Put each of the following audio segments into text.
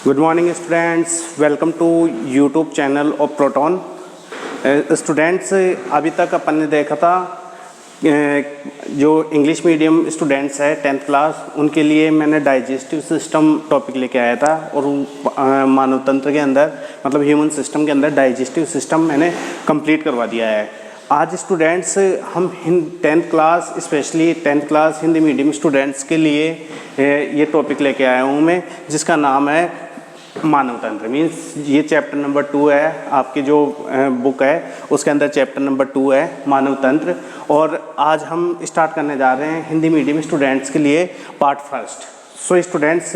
Good morning students, welcome to YouTube channel of Proton. Students, अभी तक अपन ने देखा था जो इंग्लिश मीडियम स्टूडेंट्स है 10th क्लास, उनके लिए मैंने डाइजेस्टिव सिस्टम टॉपिक लेके आया था और मानव तंत्र के अंदर मतलब ह्यूमन सिस्टम के अंदर डाइजेस्टिव सिस्टम मैंने कंप्लीट करवा दिया है। आज स्टूडेंट्स हम 10th class specially 10th class Hindi medium students के लिए ये टॉपिक लेके आया हूँ मैं, जिसका नाम है मानव तंत्र। मीन्स ये चैप्टर नंबर 2 है, आपकी जो बुक है उसके अंदर चैप्टर नंबर 2 है मानव तंत्र। और आज हम स्टार्ट करने जा रहे हैं हिंदी मीडियम स्टूडेंट्स के लिए पार्ट फर्स्ट। सो स्टूडेंट्स,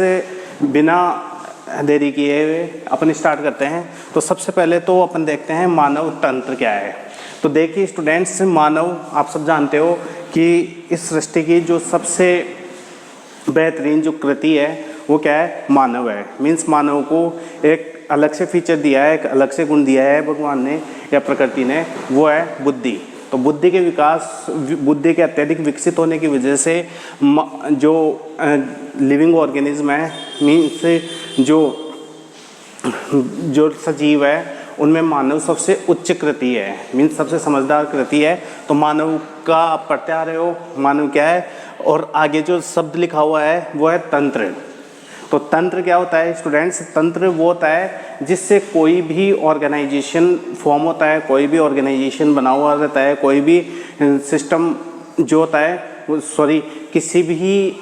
बिना देरी किए हुए अपन स्टार्ट करते हैं। तो सबसे पहले तो अपन देखते हैं मानव तंत्र क्या है। तो देखिए स्टूडेंट्स, मानव आप सब जानते हो कि इस सृष्टि की जो सबसे बेहतरीन जो कृति है वो क्या है, मानव है। मीन्स मानव को एक अलग से फीचर दिया है, एक अलग से गुण दिया है भगवान ने या प्रकृति ने, वो है बुद्धि। तो बुद्धि के विकास, बुद्धि के अत्यधिक विकसित होने की वजह से जो लिविंग ऑर्गेनिज्म है, मीन्स जो सजीव है, उनमें मानव सबसे उच्च कृति है, मीन्स सबसे समझदार कृति है। तो मानव का आप पढ़ते आ रहे हो, मानव क्या है, और आगे जो शब्द लिखा हुआ है वो है तंत्र। तो तंत्र क्या होता है स्टूडेंट्स? तंत्र वो होता है जिससे कोई भी ऑर्गेनाइजेशन फॉर्म होता है, कोई भी ऑर्गेनाइजेशन बना हुआ रहता है, कोई भी सिस्टम जो होता है, किसी भी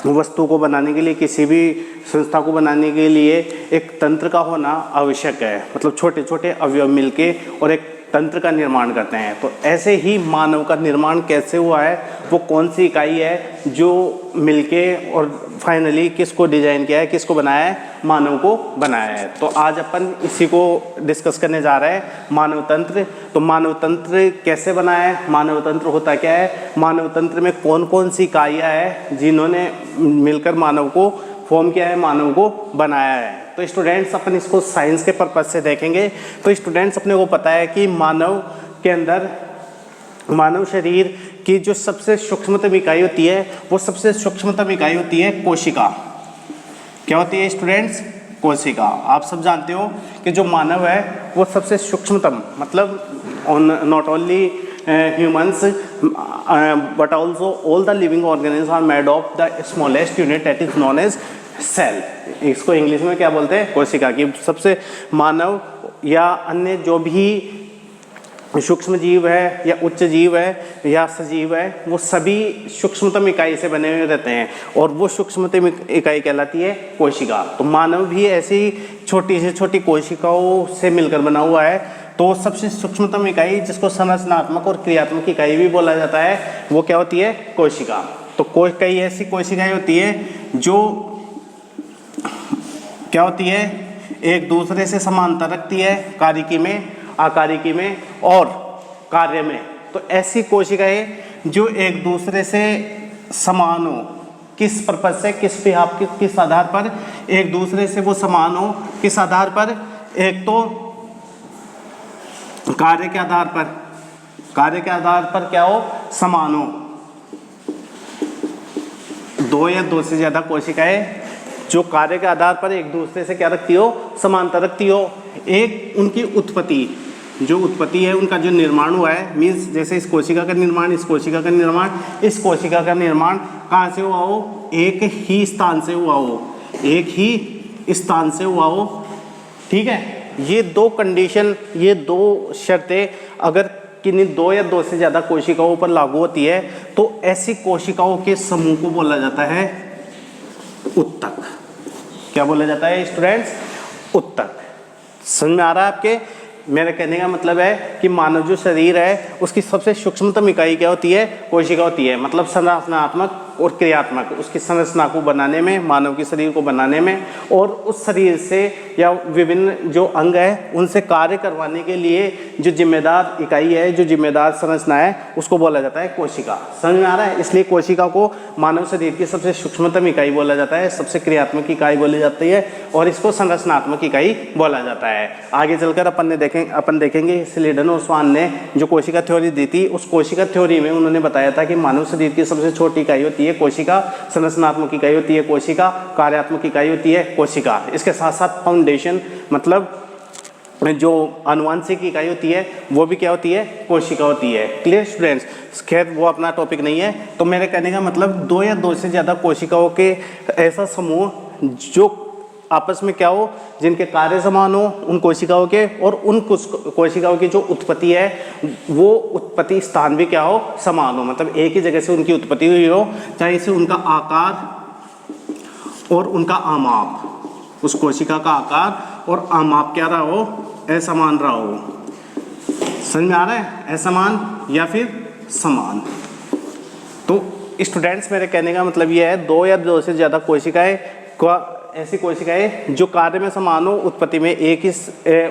वस्तु को बनाने के लिए, किसी भी संस्था को बनाने के लिए एक तंत्र का होना आवश्यक है। मतलब छोटे छोटे अवयव मिलके और एक तंत्र का निर्माण करते हैं। तो ऐसे ही मानव का निर्माण कैसे हुआ है, वो कौन सी इकाई है जो मिलके और फाइनली किसको डिजाइन किया है, किसको बनाया है, मानव को बनाया है। तो आज अपन इसी को डिस्कस करने जा रहे हैं, मानव तंत्र। तो मानव तंत्र कैसे बनाया है, मानव तंत्र होता क्या है, मानव तंत्र में कौन कौन सी इकाइयाँ हैं जिन्होंने मिलकर मानव को फॉर्म किया है, मानव को बनाया है। तो स्टूडेंट्स, अपन इसको साइंस के पर्पज से देखेंगे। तो स्टूडेंट्स, अपने को पता है कि मानव के अंदर, मानव शरीर की जो सबसे सूक्ष्मतम इकाई होती है, वो सबसे सूक्ष्मतम इकाई होती है कोशिका। क्या होती है स्टूडेंट्स? कोशिका। आप सब जानते हो कि जो मानव है वो सबसे सूक्ष्मतम, मतलब not only humans but also all the living organisms are made of the smallest unit that is known as cell। इसको इंग्लिश में क्या बोलते हैं? कोशिका। की सबसे मानव या अन्य जो भी सूक्ष्म जीव है या उच्च जीव है या सजीव है, वो सभी सूक्ष्मतम इकाई से बने हुए रहते हैं और वो सूक्ष्मतम इकाई कहलाती है कोशिका। तो मानव भी ऐसी छोटी से छोटी कोशिकाओं से मिलकर बना हुआ है। तो सबसे सूक्ष्मतम इकाई, जिसको संरचनात्मक और क्रियात्मक इकाई भी बोला जाता है, वो क्या होती है? कोशिका। तो कई ऐसी कोशिकाएं होती है जो क्या होती है, एक दूसरे से समांतर रखती है कारिकी में, आकारिकी में और कार्य में। तो ऐसी कोशिकाएं जो एक दूसरे से समान हो, किस पर्पज से, किस आधार पर एक दूसरे से वो समान हो, किस आधार पर? एक तो कार्य के आधार पर, कार्य के आधार पर क्या हो, समान हो। दो या दो से ज्यादा कोशिकाएं जो कार्य के आधार पर एक दूसरे से क्या रखती हो, समांतर रखती हो। एक उनकी उत्पत्ति, जो उत्पत्ति है, उनका जो निर्माण हुआ है, मीन्स जैसे इस कोशिका का निर्माण, इस कोशिका का निर्माण, इस कोशिका का निर्माण कहाँ से हुआ हो? एक ही स्थान से हुआ हो, एक ही स्थान से हुआ हो। ठीक है, ये दो कंडीशन, ये दो शर्तें अगर किन्हीं दो या दो से ज़्यादा कोशिकाओं पर लागू होती है तो ऐसी कोशिकाओं के समूह को बोला जाता है उत्तक। क्या बोला जाता है स्टूडेंट्स? उत्तक। समझ में आ रहा है आपके? मेरे कहने का मतलब है कि मानव जो शरीर है उसकी सबसे सूक्ष्मतम इकाई क्या होती है? कोशिका होती है। मतलब संरचनात्मक और क्रियात्मक, उसकी संरचना को बनाने में, मानव के शरीर को बनाने में, और उस शरीर से या विभिन्न जो अंग है उनसे कार्य करवाने के लिए जो जिम्मेदार इकाई है, जो जिम्मेदार संरचना है, उसको बोला जाता है कोशिका। समझ में आ रहा है? इसलिए कोशिका को मानव शरीर की सबसे सूक्ष्मतम इकाई बोला जाता है, सबसे क्रियात्मक इकाई बोली जाती है और इसको संरचनात्मक इकाई बोला जाता है। आगे चलकर अपन देखेंगे स्लीडन और स्वान ने जो कोशिका थ्योरी दी थी, उस कोशिका थ्योरी में उन्होंने बताया था कि मानव शरीर की सबसे छोटी इकाई होती है है कोशिका, संरचनात्मक इकाई होती है कोशिका, कार्यात्मक इकाई होती है कोशिका। इसके साथ साथ फाउंडेशन मतलब जो आनुवांशिक इकाई होती है वो भी क्या होती है, कोशिका होती है। क्लियर स्टूडेंट्स, खैर वो अपना टॉपिक नहीं है। तो मेरे कहने का मतलब दो या दो से ज़्यादा कोशिकाओं के ऐसा समूह जो आपस में क्या हो, जिनके कार्य समान हो उन कोशिकाओं के, और उन कोशिकाओं की जो उत्पत्ति है वो उत्पत्ति स्थान भी क्या हो, समान हो, मतलब एक ही जगह से उनकी उत्पत्ति हुई हो, चाहे से उनका आकार और उनका आमाप, उस कोशिका का आकार और आमाप क्या रहा हो, असमान रहा हो। समझ में आ रहा है, असमान या फिर समान। तो स्टूडेंट्स मेरे कहने का मतलब ये है, दो या दो से ज़्यादा कोशिकाएं, ऐसी कोशिकाएं जो कार्य में समान हो, उत्पत्ति में एक ही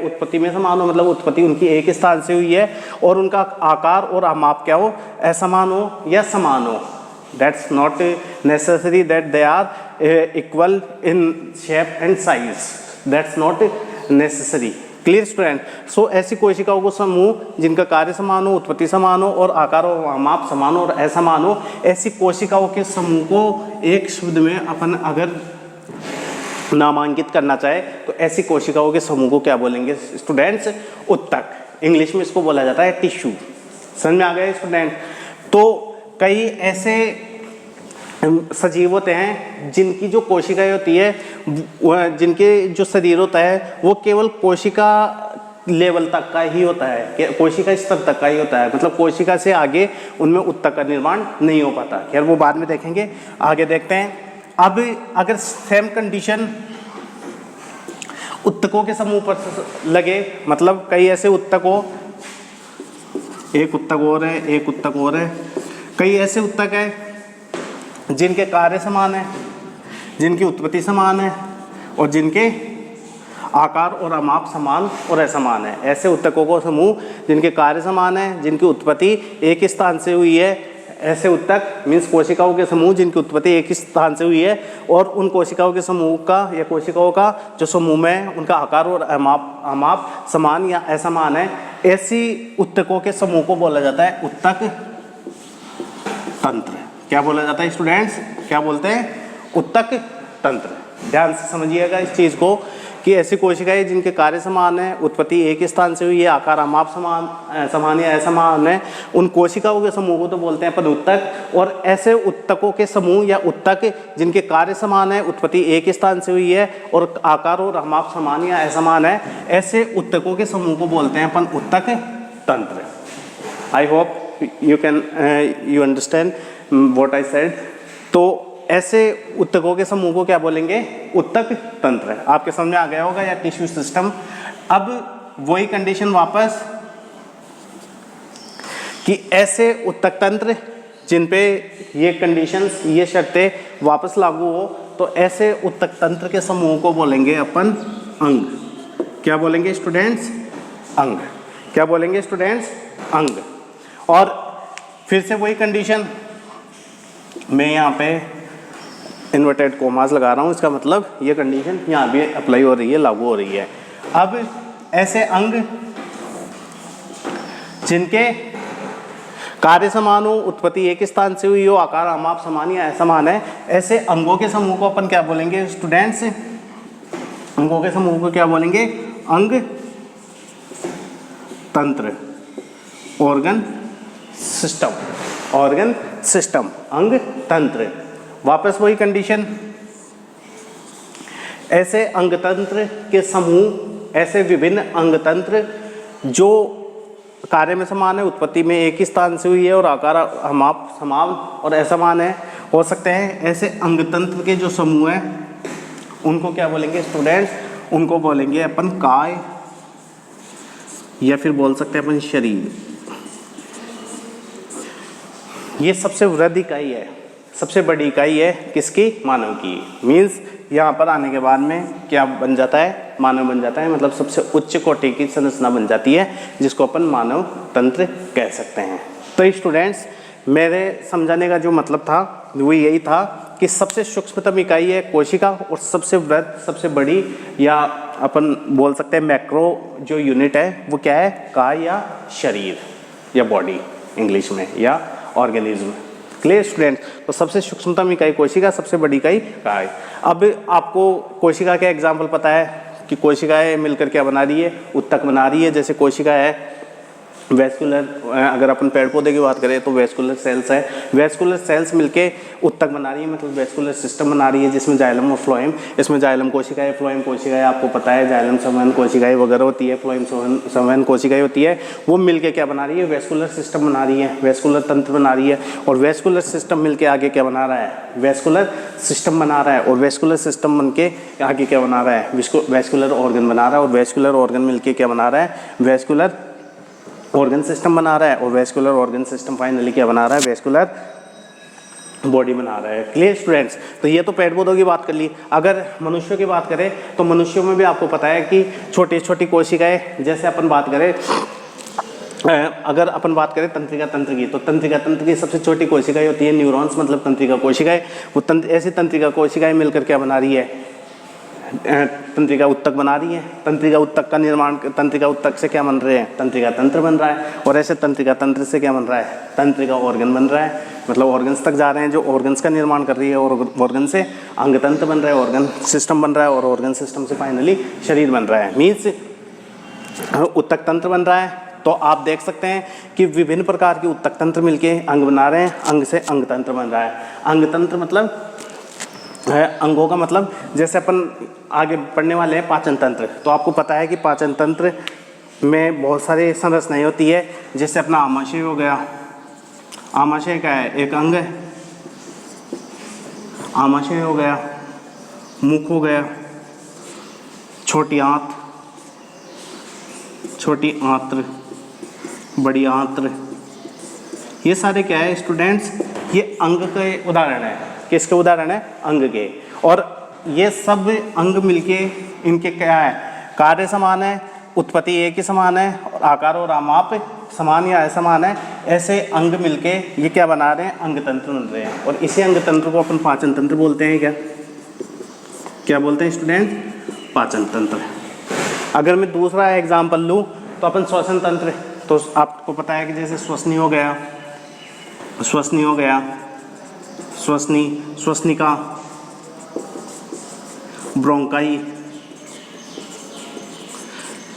उत्पत्ति में समान हो, मतलब उत्पत्ति उनकी एक ही स्थान से हुई है, और उनका आकार और आमाप क्या हो, असमान हो या समान हो। That's not necessary that they are equal in shape and size. That's not necessary. Clear student. So ऐसी कोशिकाओं को समूह जिनका कार्य समान हो, उत्पत्ति समान हो और आकार और आमाप समान हो और असमान हो, ऐसी कोशिकाओं के समूह को एक शब्द में अपन अगर नामांकित करना चाहे तो ऐसी कोशिकाओं के समूह को क्या बोलेंगे स्टूडेंट्स, उत्तक। इंग्लिश में इसको बोला जाता है टिश्यू। समझ में आ गया स्टूडेंट। तो कई ऐसे सजीव होते हैं जिनकी जो कोशिकाएं होती है, जिनके जो शरीर होता है वो केवल कोशिका लेवल तक का ही होता है, कोशिका स्तर तक का ही होता है, मतलब कोशिका से आगे उनमें उत्तक का निर्माण नहीं हो पाता। खैर वो बाद में देखेंगे, आगे देखते हैं। अब अगर सेम कंडीशन उत्तकों के समूह पर लगे, मतलब कई ऐसे उत्तक हो, एक उत्तक और है, एक उत्तक और है, कई ऐसे उत्तक हैं जिनके कार्य समान है, जिनकी उत्पत्ति समान है और जिनके आकार और आमाप समान और असमान है। ऐसे उत्तकों को समूह जिनके कार्य समान है, जिनकी उत्पत्ति एक ही स्थान से हुई है, ऐसे उत्तक मीन्स कोशिकाओं के समूह जिनकी उत्पत्ति एक ही स्थान से हुई है, और उन कोशिकाओं के समूह का या कोशिकाओं का जो समूह में उनका आकार और आमाप समान या असमान है, ऐसी उत्तकों के समूह को बोला जाता है उत्तक तंत्र। क्या बोला जाता है स्टूडेंट्स, क्या बोलते हैं, उत्तक तंत्र। ध्यान से समझिएगा इस चीज़ को कि ऐसी कोशिकाएं जिनके कार्य समान है, उत्पत्ति एक ही स्थान से हुई है, आकार आमाप समान या असमान है, उन कोशिकाओं के समूह को तो बोलते हैं अपन उत्तक। और ऐसे उत्तकों के समूह या उत्तक जिनके कार्य समान है, उत्पत्ति एक ही स्थान से हुई है और आकार और आमाप समान या असमान है, ऐसे उत्तकों के समूह को बोलते हैं अपन उत्तक तंत्र। I hope you understand what I said। तो ऐसे उत्तकों के समूह को क्या बोलेंगे, उत्तक तंत्र। आपके समझ में आ गया होगा, या टिश्यू सिस्टम। अब वही कंडीशन वापस कि ऐसे उत्तक तंत्र जिन पे ये कंडीशंस, ये शर्तें वापस लागू हो, तो ऐसे उत्तक तंत्र के समूह को बोलेंगे अपन अंग। क्या बोलेंगे स्टूडेंट्स, अंग। क्या बोलेंगे स्टूडेंट्स, अंग। और फिर से वही कंडीशन, मैं यहाँ पे इन्वर्टेड कोमास लगा रहा हूँ, इसका मतलब ये कंडीशन यहाँ भी अप्लाई हो रही है, लागू हो रही है। अब ऐसे अंग जिनके कार्य समान हो, उत्पत्ति एक स्थान से हुई हो, आकार आमाप समान या असमान है, ऐसे अंगों के समूह को अपन क्या बोलेंगे स्टूडेंट्स, अंगों के समूह को क्या बोलेंगे, अंग तंत्र, ऑर्गन सिस्टम, ऑर्गन सिस्टम, अंग तंत्र। वापस वही कंडीशन, ऐसे अंग तंत्र के समूह, ऐसे विभिन्न अंग तंत्र जो कार्य में समान है, उत्पत्ति में एक ही स्थान से हुई है और आकार आमाप समान और असमान है, हो सकते हैं। ऐसे अंग तंत्र के जो समूह है उनको क्या बोलेंगे स्टूडेंट्स, उनको बोलेंगे अपन काय, या फिर बोल सकते हैं अपन शरीर। ये सबसे वृहद इकाई है, सबसे बड़ी इकाई है किसकी, मानव की। मीन्स यहाँ पर आने के बाद में क्या बन जाता है, मानव बन जाता है, मतलब सबसे उच्च कोटि की संरचना बन जाती है, जिसको अपन मानव तंत्र कह सकते हैं। तो स्टूडेंट्स, मेरे समझाने का जो मतलब था वो यही था कि सबसे सूक्ष्मतम इकाई है कोशिका, और सबसे वृहद, सबसे बड़ी, या अपन बोल सकते हैं मैक्रो जो यूनिट है वो क्या है, काय या शरीर या बॉडी इंग्लिश में, या ऑर्गेनिज्म। Clear student. तो सबसे सूक्ष्मतम इकाई कोशिका, सबसे बड़ी इकाई काय। अब आपको कोशिका का एग्जाम्पल पता है कि कोशिकाएं मिलकर क्या बना रही है, उत्तक बना रही है। जैसे कोशिका है वेस्कुलर, अगर अपन पेड़ पौधे की बात करें तो वेस्कुलर सेल्स है, वेस्कुलर सेल्स मिलके उत्तक बना रही है, मतलब वेस्कुलर सिस्टम बना रही है, जिसमें जाइलम और फ्लोएम, इसमें जाइलम कोशिकाएं, फ्लोएम कोशिकाएं, आपको पता है जाइलम संवहन कोशिकाएं वगैरह होती है, फ्लोएम संवहन कोशिकाएं होती है, वो मिलके क्या बना रही है, वेस्कुलर सिस्टम बना रही है, वेस्कुलर तंत्र बना रही है। और वेस्कुलर सिस्टम मिलके आगे क्या बना रहा है, वेस्कुलर सिस्टम बना रहा है। और वेस्कुलर सिस्टम बन के आगे क्या बना रहा है, वेस्कुलर ऑर्गन बना रहा है। और वेस्कुलर ऑर्गन मिलके क्या बना रहा है, वेस्कुलर ऑर्गन सिस्टम बना रहा है। और वेस्कुलर ऑर्गन सिस्टम फाइनली क्या बना रहा है, वेस्कुलर बॉडी बना रहा है। Clear students. तो ये तो पेड़ पौधों की बात कर ली। अगर मनुष्यों की बात करें तो मनुष्यों में भी आपको पता है कि छोटी छोटी कोशिकाएं, जैसे अपन बात करें, अगर अपन बात करें तंत्रिका तंत्र की, तो तंत्रिका तंत्र की सबसे छोटी कोशिकाएं होती है न्यूरॉन्स, मतलब तंत्रिका कोशिकाएं। वो ऐसी तंत्रिका कोशिकाएं मिलकर क्या बना रही है, तंत्रिका उत्तक बना रही है। तंत्रिका उत्तक का निर्माण, तंत्रिका उत्तक से क्या बन रहे हैं, तंत्रिका तंत्र बन रहा है। और ऐसे तंत्रिका तंत्र से क्या बन रहा है, तंत्रिका ऑर्गन बन रहा है, मतलब ऑर्गन्स तक जा रहे हैं, जो ऑर्गन्स का निर्माण कर रही है। और ऑर्गन से अंग तंत्र बन रहा है, ऑर्गन सिस्टम बन रहा है। और ऑर्गन सिस्टम से फाइनली शरीर बन रहा है, मीन्स उत्तक तंत्र बन रहा है। तो आप देख सकते हैं कि विभिन्न प्रकार के उत्तक तंत्र मिलके अंग बना रहे हैं, अंग से अंग तंत्र बन रहा है। अंग तंत्र मतलब है, अंगों का मतलब, जैसे अपन आगे पढ़ने वाले हैं पाचन तंत्र, तो आपको पता है कि पाचन तंत्र में बहुत सारी संरचनाएं होती है। जैसे अपना आमाशय हो गया, आमाशय का है एक अंग है, आमाशय हो गया, मुख हो गया, छोटी आंत, छोटी आंत्र, बड़ी आंत्र, ये सारे क्या है स्टूडेंट्स, ये अंग के उदाहरण है। किसके उदाहरण है, अंग के। और ये सब अंग मिलके इनके क्या है, कार्य समान है, उत्पत्ति एक ही समान है, और आकार और आमाप समान या असमान है। ऐसे अंग मिलके ये क्या बना रहे हैं, अंग तंत्र बन रहे हैं। और इसी अंग तंत्र को अपन पाचन तंत्र बोलते हैं। क्या बोलते हैं स्टूडेंट, पाचन तंत्र। अगर मैं दूसरा एग्जाम्पल लूँ तो अपन श्वसन तंत्र, तो आपको पता है कि जैसे श्वसनी हो गया, श्वसनी हो गया, श्वसनी, श्वसनिका, ब्रोंकाई,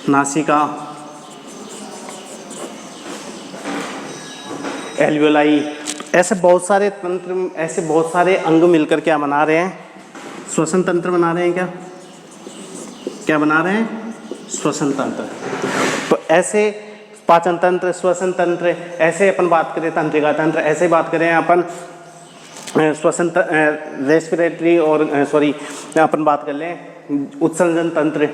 नासिका, एल्वियोलाई, ऐसे बहुत सारे तंत्र, ऐसे बहुत सारे अंग मिलकर क्या बना रहे हैं, श्वसन तंत्र बना रहे हैं। क्या बना रहे हैं, श्वसन तंत्र। तो ऐसे पाचन तंत्र, श्वसन तंत्र, ऐसे अपन बात करें तंत्रिका तंत्र, ऐसे बात करें अपन श्वसन रेस्पिरेटरी, और अपन बात कर लें उत्सर्जन तंत्र,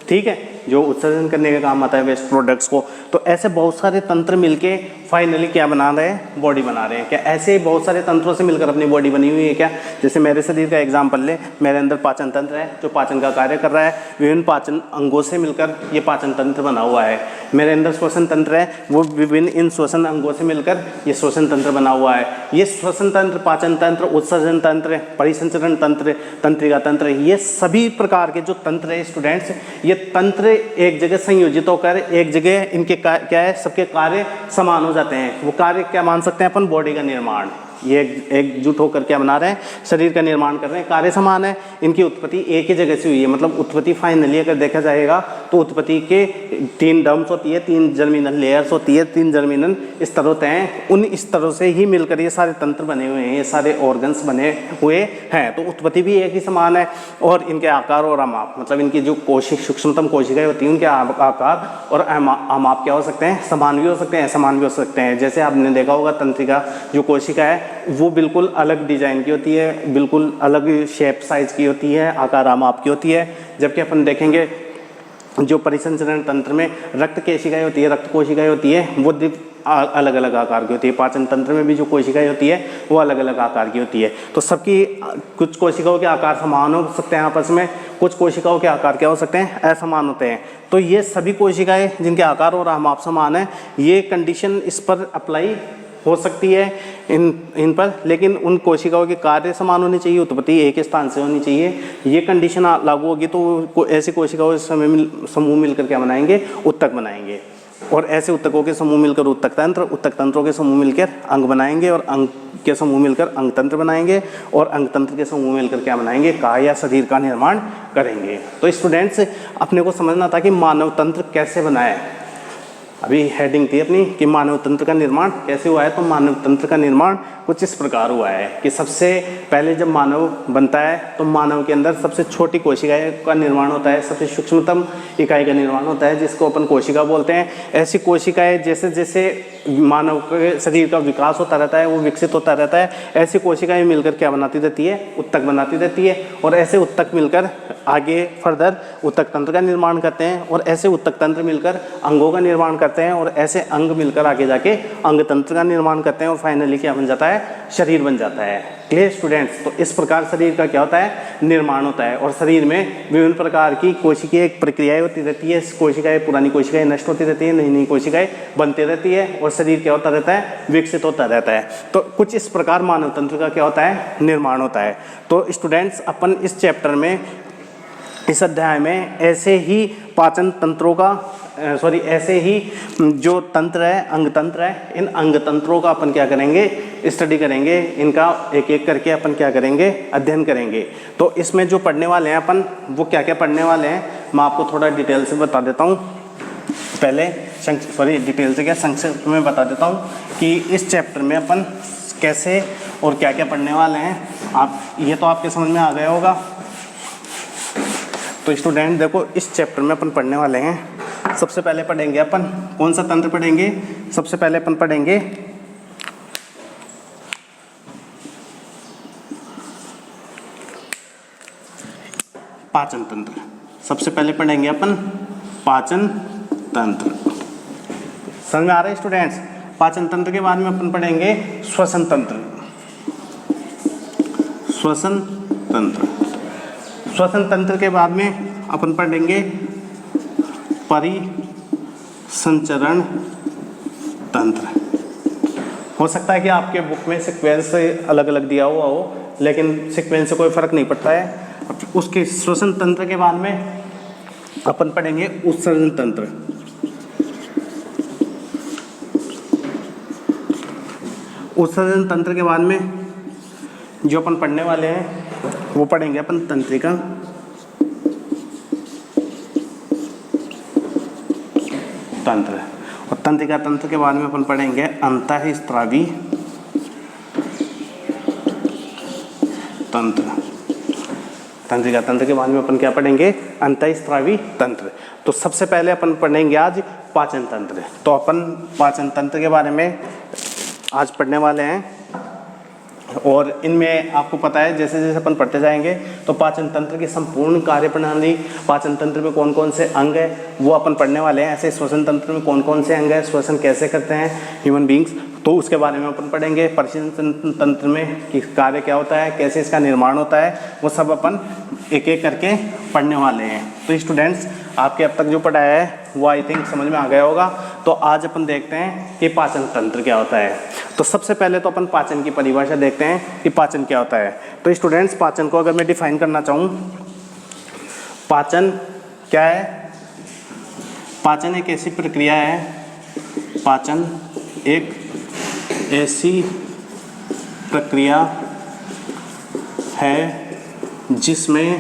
ठीक है, जो उत्सर्जन करने का काम आता है वेस्ट प्रोडक्ट्स को। तो ऐसे बहुत सारे तंत्र मिलके फाइनली क्या बना रहे हैं, बॉडी बना रहे हैं। क्या ऐसे बहुत सारे तंत्रों से मिलकर अपनी बॉडी बनी हुई है क्या। जैसे मेरे शरीर का एग्जाम्पल ले, मेरे अंदर पाचन तंत्र है जो पाचन का कार्य कर रहा है, विभिन्न पाचन अंगों से मिलकर ये पाचन तंत्र बना हुआ है। मेरे अंदर श्वसन तंत्र है, वो विभिन्न इन श्वसन अंगों से मिलकर ये श्वसन तंत्र बना हुआ है। ये श्वसन तंत्र, पाचन तंत्र, उत्सर्जन तंत्र, परिसंचरण तंत्र, तंत्रिका तंत्र, ये सभी प्रकार के जो तंत्र है स्टूडेंट्स, ये तंत्र एक जगह संयोजित होकर एक जगह इनके क्या है, सबके कार्य समान हो जाते हैं। वो कार्य क्या मान सकते हैं अपन, बॉडी का निर्माण। ये एकजुट होकर क्या बना रहे हैं, शरीर का निर्माण कर रहे हैं, कार्य समान है। इनकी उत्पत्ति एक ही जगह से हुई है, मतलब उत्पत्ति फाइनली अगर देखा जाएगा तो उत्पत्ति के 3 डम्स होती है, 3 जर्मिनल लेयर्स होती है, 3 जर्मिनल स्तर होते हैं। उन स्तरों से ही मिलकर ये सारे तंत्र बने हुए हैं, ये सारे ऑर्गन्स बने हुए हैं। तो उत्पत्ति भी एक ही समान है। और इनके आकार और आमाप, मतलब इनकी जो सूक्ष्मतम कोशिकाएं होती हैं, उनके आकार और आमाप क्या हो सकते हैं, समान भी हो सकते हैं, असमान भी हो सकते हैं। जैसे आपने देखा होगा तंत्रिका जो कोशिका है वो बिल्कुल अलग डिजाइन की होती है, बिल्कुल अलग शेप साइज की होती है, आकार आमाप की होती है। जबकि अपन देखेंगे जो परिसंचरण तंत्र में रक्त कोशिकाएं होती है, रक्त कोशिकाएं होती है, वो अलग अलग आकार की होती है। पाचन तंत्र में भी जो कोशिकाएं होती है वो अलग अलग आकार की होती है। तो सबकी कुछ कोशिकाओं के आकार समान हो सकते हैं आपस में, कुछ कोशिकाओं के आकार क्या हो सकते हैं, असमान होते हैं। तो ये सभी कोशिकाएं जिनके आकार और आमाप समान है, ये कंडीशन इस पर अप्लाई हो सकती है इन पर, लेकिन उन कोशिकाओं के कार्य समान होने चाहिए, उत्पत्ति एक स्थान से होनी चाहिए। ये कंडीशन लागू होगी तो ऐसी कोशिकाओं समूह मिलकर क्या बनाएंगे, उत्तक बनाएंगे। और ऐसे उत्तकों के समूह मिलकर उत्तक तंत्र, उत्तक तंत्रों के समूह मिलकर अंग बनाएंगे, और अंग के समूह मिलकर अंग तंत्र बनाएंगे और अंग तंत्र के समूह मिलकर क्या बनाएंगे, काय या शरीर का निर्माण करेंगे। तो स्टूडेंट्स अपने को समझना था कि मानव तंत्र कैसे बना है। अभी हेडिंग थी अपनी कि मानव तंत्र का निर्माण कैसे हुआ है। तो मानव तंत्र का निर्माण कुछ इस प्रकार हुआ है कि सबसे पहले जब मानव बनता है तो मानव के अंदर सबसे छोटी कोशिका का निर्माण होता है, सबसे सूक्ष्मतम इकाई का निर्माण होता है जिसको अपन कोशिका बोलते हैं। ऐसी कोशिकाएं जैसे जैसे मानव के शरीर का विकास होता रहता है, वो विकसित होता रहता है, ऐसी कोशिकाएं मिलकर क्या बनाती रहती है, उत्तक बनाती रहती है। और ऐसे उत्तक मिलकर आगे फर्दर उत्तक तंत्र का निर्माण करते हैं और ऐसे उत्तक तंत्र मिलकर अंगों का निर्माण करते हैं और ऐसे अंग मिलकर आगे जाके अंग तंत्र का निर्माण करते हैं और फाइनली क्या बन जाता है, शरीर बन जाता है। Clear students? तो इस प्रकार शरीर का क्या होता है, निर्माण होता है। और शरीर में विभिन्न प्रकार की कोशिकीय प्रक्रियाएं होती रहती है। कोशिकाएं, पुरानी कोशिकाएं नष्ट होती रहती है, नई नई कोशिकाएं बनती रहती है और शरीर क्या होता रहता है, विकसित होता रहता है। तो कुछ इस प्रकार मानव तंत्र का क्या होता है, निर्माण होता है। तो स्टूडेंट्स अपन इस चैप्टर में, इस अध्याय में ऐसे ही पाचन तंत्रों का ऐसे ही जो तंत्र है, अंग तंत्र है, इन अंग तंत्रों का अपन क्या करेंगे, स्टडी करेंगे। इनका एक एक करके अपन क्या करेंगे, अध्ययन करेंगे। तो इसमें जो पढ़ने वाले हैं अपन, वो क्या क्या पढ़ने वाले हैं मैं आपको थोड़ा डिटेल से बता देता हूँ। पहले डिटेल से क्या, संक्षिप्त में बता देता हूँ कि इस चैप्टर में अपन कैसे और क्या क्या पढ़ने वाले हैं। आप ये तो आपके समझ में आ गया होगा। तो स्टूडेंट देखो, इस चैप्टर में अपन पढ़ने वाले हैं, सबसे पहले पढ़ेंगे अपन कौन सा तंत्र पढ़ेंगे, सबसे पहले अपन पढ़ेंगे पाचन तंत्र। सबसे पहले पढ़ेंगे अपन पाचन तंत्र। समझ में आ रहा है स्टूडेंट्स? पाचन तंत्र के बाद में अपन पढ़ेंगे श्वसन तंत्र। श्वसन तंत्र, श्वसन तंत्र के बाद में अपन पढ़ेंगे परिसंचरण तंत्र। हो सकता है कि आपके बुक में सीक्वेंस अलग अलग दिया हुआ हो, लेकिन सीक्वेंस से कोई फर्क नहीं पड़ता है। उसके श्वसन तंत्र के बाद में अपन पढ़ेंगे उत्सर्जन तंत्र। उत्सर्जन तंत्र के बाद में जो अपन पढ़ने वाले हैं वो पढ़ेंगे अपन तंत्रिका तंत्र। और तंत्रिका तंत्र के बाद में अपन पढ़ेंगे अंतःस्रावी तंत्र। तंत्रिका तंत्र के बाद में अपन क्या पढ़ेंगे, अंतःस्रावी तंत्र। तो सबसे पहले अपन पढ़ेंगे आज पाचन तंत्र। तो अपन पाचन तंत्र के बारे में आज पढ़ने वाले हैं और इनमें आपको पता है जैसे जैसे अपन पढ़ते जाएंगे तो पाचन तंत्र की संपूर्ण कार्यप्रणाली, पाचन तंत्र में कौन कौन से अंग है वो अपन पढ़ने वाले हैं। ऐसे श्वसन तंत्र में कौन कौन से अंग है, श्वसन कैसे करते हैं ह्यूमन बींग्स, तो उसके बारे में अपन पढ़ेंगे। परिसंचरण तंत्र में कि कार्य क्या होता है, कैसे इसका निर्माण होता है, वो सब अपन एक एक करके पढ़ने वाले हैं। तो स्टूडेंट्स आपके अब तक जो पढ़ाया है वो आई थिंक समझ में आ गया होगा। तो आज अपन देखते हैं कि पाचन तंत्र क्या होता है। तो सबसे पहले तो अपन पाचन की परिभाषा देखते हैं कि पाचन क्या होता है। तो स्टूडेंट्स पाचन को अगर मैं डिफाइन करना चाहूँ, पाचन क्या है, पाचन एक ऐसी प्रक्रिया है, पाचन एक ऐसी प्रक्रिया है जिसमें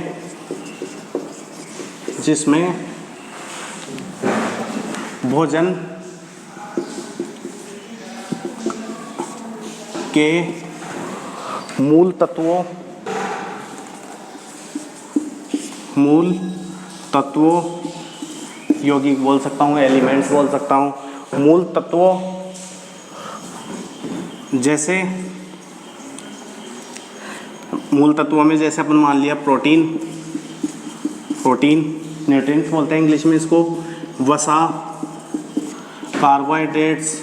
भोजन के मूल तत्वों यौगिक बोल सकता हूँ, एलिमेंट्स बोल सकता हूँ, मूल तत्वों जैसे मूल तत्वों में जैसे अपन मान लिया प्रोटीन न्यूट्रिएंट्स बोलते हैं इंग्लिश में इसको, वसा, कार्बोहाइड्रेट्स,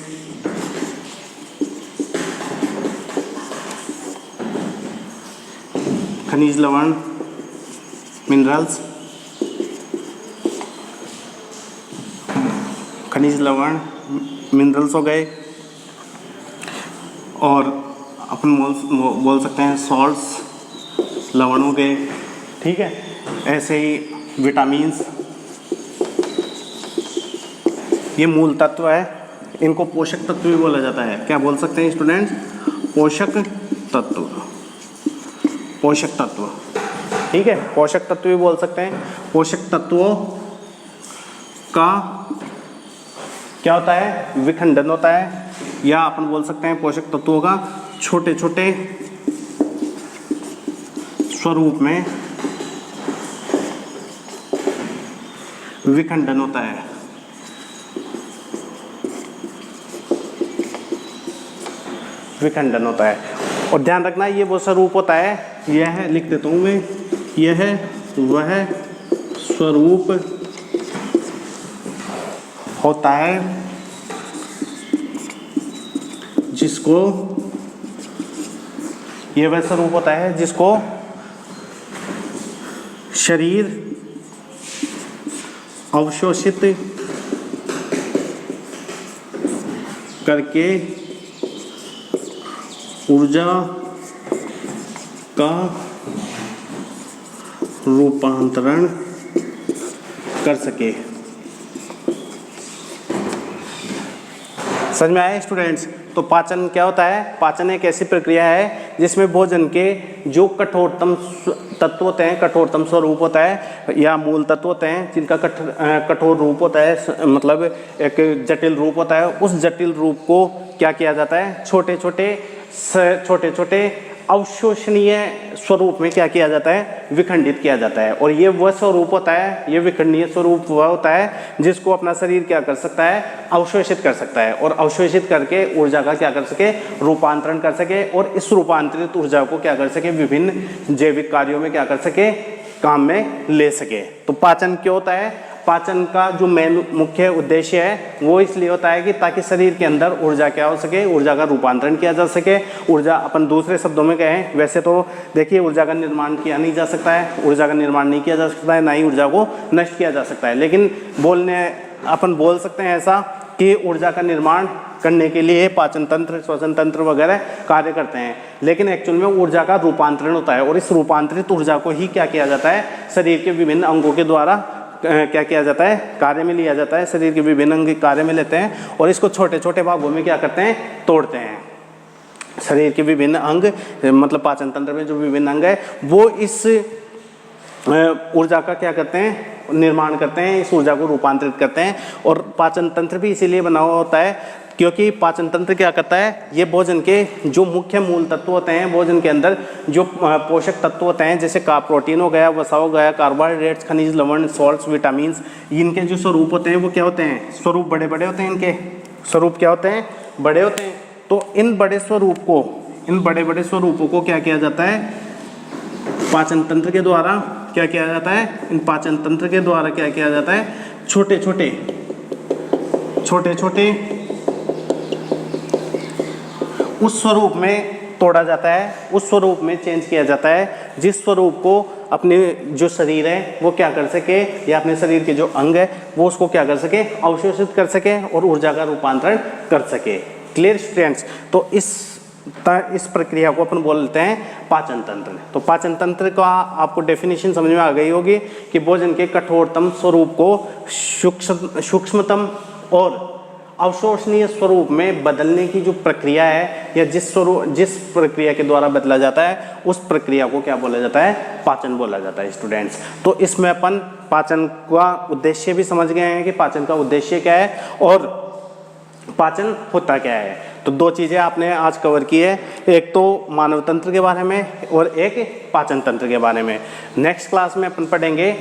खनिज लवण, मिनरल्स, खनिज लवण मिनरल्स हो गए, और अपन बोल सकते हैं सॉल्ट्स, लवण हो गए, ठीक है। ऐसे ही विटामिन्स, ये मूल तत्व है, इनको पोषक तत्व भी बोला जाता है। क्या बोल सकते हैं स्टूडेंट्स, पोषक तत्व, पोषक तत्व, ठीक है, पोषक तत्व भी बोल सकते हैं। पोषक तत्वों का क्या होता है, विखंडन होता है, या अपन बोल सकते हैं पोषक तत्वों का छोटे छोटे स्वरूप में विखंडन होता है। विखंडन होता है, और ध्यान रखना ये वो स्वरूप होता है, यह लिख देता हूं मैं, यह वह स्वरूप होता है जिसको, यह वह स्वरूप होता है जिसको शरीर अवशोषित करके ऊर्जा का रूपांतरण कर सके। समझ में आया स्टूडेंट्स? तो पाचन क्या होता है? पाचन एक ऐसी प्रक्रिया है जिसमें भोजन के जो कठोरतम तत्व होते हैं, कठोरतम स्वरूप होता है या मूल तत्व होते हैं जिनका कठोर रूप होता है, मतलब एक जटिल रूप होता है, उस जटिल रूप को क्या किया जाता है, छोटे छोटे अवशोषणीय स्वरूप में क्या किया जाता है, विखंडित किया जाता है। और ये वह स्वरूप होता है, ये विखंडनीय स्वरूप वह होता है जिसको अपना शरीर क्या कर सकता है, अवशोषित कर सकता है, और अवशोषित करके ऊर्जा का क्या कर सके, रूपांतरण कर सके, और इस रूपांतरित ऊर्जा को क्या कर सके, विभिन्न जैविक कार्यों में क्या कर सके, काम में ले सके। तो पाचन क्यों होता है? पाचन का जो मेन मुख्य उद्देश्य है वो इसलिए होता है कि ताकि शरीर के अंदर ऊर्जा क्या हो सके, ऊर्जा का रूपांतरण किया जा सके। ऊर्जा अपन दूसरे शब्दों में कहें, वैसे तो देखिए ऊर्जा का निर्माण किया नहीं जा सकता है, ऊर्जा का निर्माण नहीं किया जा सकता है, ना ही ऊर्जा को नष्ट किया जा सकता है, लेकिन अपन बोल सकते हैं ऐसा कि ऊर्जा का निर्माण करने के लिए पाचन तंत्र, श्वसन तंत्र वगैरह कार्य करते हैं, लेकिन एक्चुअल में ऊर्जा का रूपांतरण होता है, और इस रूपांतरित ऊर्जा को ही क्या किया जाता है, शरीर के विभिन्न अंगों के द्वारा क्या किया जाता है, कार्य में लिया जाता है। शरीर के विभिन्न अंग कार्य में लेते हैं और इसको छोटे छोटे भागों में क्या करते हैं, तोड़ते हैं। शरीर के विभिन्न अंग, मतलब पाचन तंत्र में जो विभिन्न अंग है वो इस ऊर्जा का क्या करते हैं, निर्माण करते हैं, इस ऊर्जा को रूपांतरित करते हैं। और पाचन तंत्र भी इसीलिए बना हुआ होता है क्योंकि पाचन तंत्र क्या करता है, ये भोजन के जो मुख्य मूल तत्व होते हैं, भोजन के अंदर जो पोषक तत्व होते हैं, जैसे प्रोटीन हो गया, वसा हो गया, कार्बोहाइड्रेट्स, खनिज लवण, सॉल्ट्स, विटामिन्स, इनके जो स्वरूप होते हैं वो क्या होते हैं, स्वरूप बड़े बड़े होते हैं, इनके स्वरूप क्या होते हैं, बड़े होते हैं। तो इन बड़े बड़े स्वरूपों को क्या किया जाता है, पाचन तंत्र के द्वारा क्या किया जाता है, इन पाचन तंत्र के द्वारा क्या किया जाता है, छोटे छोटे उस स्वरूप में तोड़ा जाता है, उस स्वरूप में चेंज किया जाता है, जिस स्वरूप को अपने जो शरीर है वो क्या कर सके, या अपने शरीर के जो अंग है वो उसको क्या कर सके, अवशोषित कर सके और ऊर्जा का रूपांतरण कर सके। Clear students? तो इस प्रक्रिया को अपन बोलते हैं पाचन तंत्र। तो पाचन तंत्र का आपको डेफिनेशन समझ में आ गई होगी कि भोजन के कठोरतम स्वरूप को सूक्ष्मतम और अवशोषणीय स्वरूप में बदलने की जो प्रक्रिया है, या जिस प्रक्रिया के द्वारा बदला जाता है उस प्रक्रिया को क्या बोला जाता है, पाचन बोला जाता है स्टूडेंट्स। तो इसमें अपन पाचन का उद्देश्य भी समझ गए हैं कि पाचन का उद्देश्य क्या है और पाचन होता क्या है। तो दो चीज़ें आपने आज कवर की है, एक तो मानव तंत्र के बारे में और एक पाचन तंत्र के बारे में। नेक्स्ट क्लास में अपन पढ़ेंगे,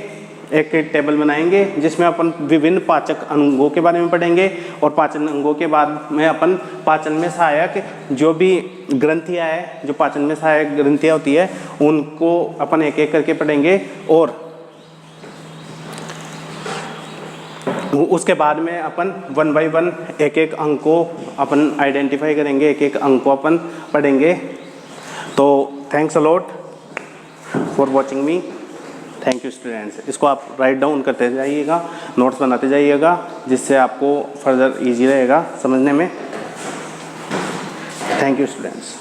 एक टेबल बनाएंगे जिसमें अपन विभिन्न पाचक अंगों के बारे में पढ़ेंगे, और पाचन अंगों के बाद में अपन पाचन में सहायक जो भी ग्रंथियाँ है, जो पाचन में सहायक ग्रंथियाँ होती है उनको अपन एक एक करके पढ़ेंगे, और उसके बाद में अपन 1 बाय 1 एक एक अंग को अपन आइडेंटिफाई करेंगे, एक एक अंग को अपन पढ़ेंगे। तो thanks a lot for watching me. Thank you students. इसको आप राइट डाउन करते जाइएगा, नोट्स बनाते जाइएगा, जिससे आपको फर्दर इजी रहेगा समझने में। Thank you students.